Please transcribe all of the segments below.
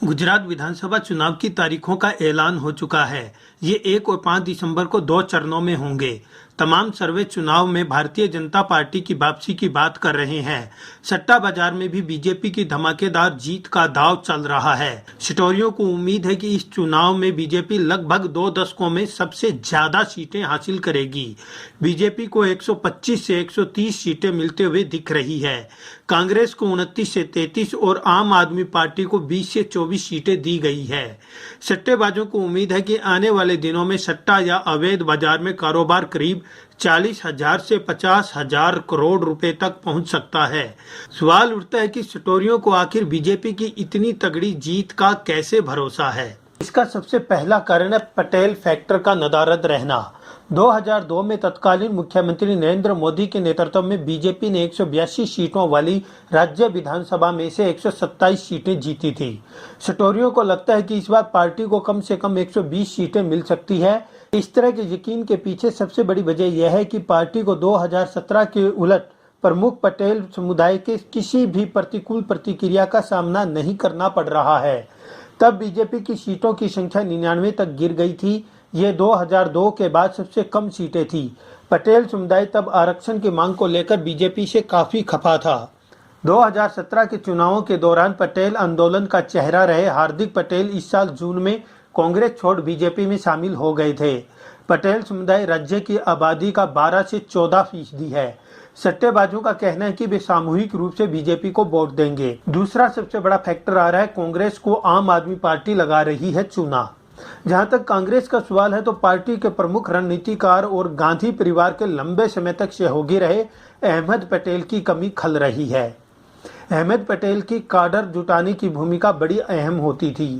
गुजरात विधानसभा चुनाव की तारीखों का ऐलान हो चुका है। ये 1 और 5 दिसंबर को 2 चरणों में होंगे। तमाम सर्वे चुनाव में भारतीय जनता पार्टी की वापसी की बात कर रहे हैं। सट्टा बाजार में भी बीजेपी की धमाकेदार जीत का दांव चल रहा है। सिटोरियों को उम्मीद है कि इस चुनाव में बीजेपी लगभग 2 दशकों में सबसे ज्यादा सीटें हासिल करेगी। बीजेपी को 125 से 130 सीटें मिलते हुए दिख रही है। कांग्रेस को 29 से 33 और आम आदमी पार्टी को 20 से 24 सीटें दी गई है। सट्टेबाजों को उम्मीद है कि आने वाले दिनों में सट्टा या अवैध बाजार में कारोबार करीब 40,000 से 50,000 करोड़ रुपए तक पहुंच सकता है। सवाल उठता है कि सिटोरियों को आखिर बीजेपी की इतनी तगड़ी जीत का कैसे भरोसा है। इसका सबसे पहला कारण है पटेल फैक्टर का नदारद रहना। 2002 में तत्कालीन मुख्यमंत्री नरेंद्र मोदी के नेतृत्व में बीजेपी ने 182 सीटों वाली राज्य विधानसभा में से 127 सीटें जीती थी। सिटोरियों को लगता है कि इस बार पार्टी को कम से कम 120 सीटें मिल सकती है। इस तरह के यकीन के पीछे सबसे बड़ी वजह यह है कि पार्टी को 2017 के उलट प्रमुख पटेल समुदाय के किसी भी प्रतिकूल प्रतिक्रिया का सामना नहीं करना पड़ रहा है। तब बीजेपी की सीटों की संख्या 99 तक गिर गई थी। ये 2002 के बाद सबसे कम सीटें थी। पटेल समुदाय तब आरक्षण की मांग को लेकर बीजेपी से काफी खफा था। 2017 के चुनावों के दौरान पटेल आंदोलन का चेहरा रहे हार्दिक पटेल इस साल जून में कांग्रेस छोड़ बीजेपी में शामिल हो गए थे। पटेल समुदाय राज्य की आबादी का 12 से 14% है। सट्टेबाजों का कहना है कि वे सामूहिक रूप से बीजेपी को वोट देंगे। दूसरा सबसे बड़ा फैक्टर आ रहा है कांग्रेस को आम आदमी पार्टी लगा रही है चूना। जहां तक कांग्रेस का सवाल है तो पार्टी के प्रमुख रणनीतिकार और गांधी परिवार के लंबे समय तक सहयोगी रहे अहमद पटेल की कमी खल रही है। अहमद पटेल की काडर जुटाने की भूमिका बड़ी अहम होती थी।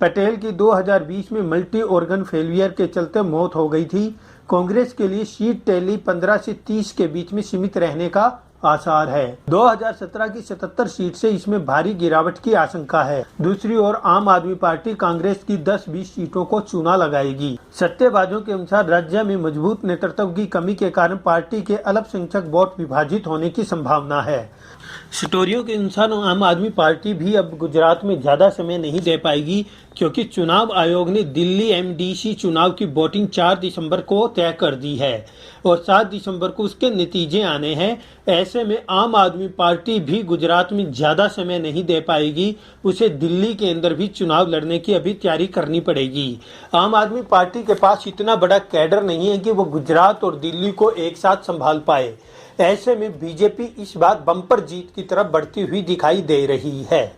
पटेल की 2020 में मल्टी ऑर्गन फेलियर के चलते मौत हो गई थी। कांग्रेस के लिए सीट टैली 15 से 30 के बीच में सीमित रहने का आसार है। 2017 की 77 सीट से इसमें भारी गिरावट की आशंका है। दूसरी ओर आम आदमी पार्टी कांग्रेस की 10-20 सीटों को चूना लगाएगी। सट्टेबाजों के अनुसार राज्य में मजबूत नेतृत्व की कमी के कारण पार्टी के अल्पसंख्यक वोट विभाजित होने की संभावना है। सिटोरियों के अनुसार आम आदमी पार्टी भी अब गुजरात में ज्यादा समय नहीं दे पाएगी, क्योंकि चुनाव आयोग ने दिल्ली एमडीसी चुनाव की वोटिंग 4 दिसंबर को तय कर दी है और 7 दिसंबर को उसके नतीजे आने हैं। ऐसे में आम आदमी पार्टी भी गुजरात में ज्यादा समय नहीं दे पाएगी। उसे दिल्ली के अंदर भी चुनाव लड़ने की अभी तैयारी करनी पड़ेगी। आम आदमी पार्टी के पास इतना बड़ा कैडर नहीं है कि वो गुजरात और दिल्ली को एक साथ संभाल पाए। ऐसे में बीजेपी इस बार बम्पर जीत की तरफ बढ़ती हुई दिखाई दे रही है।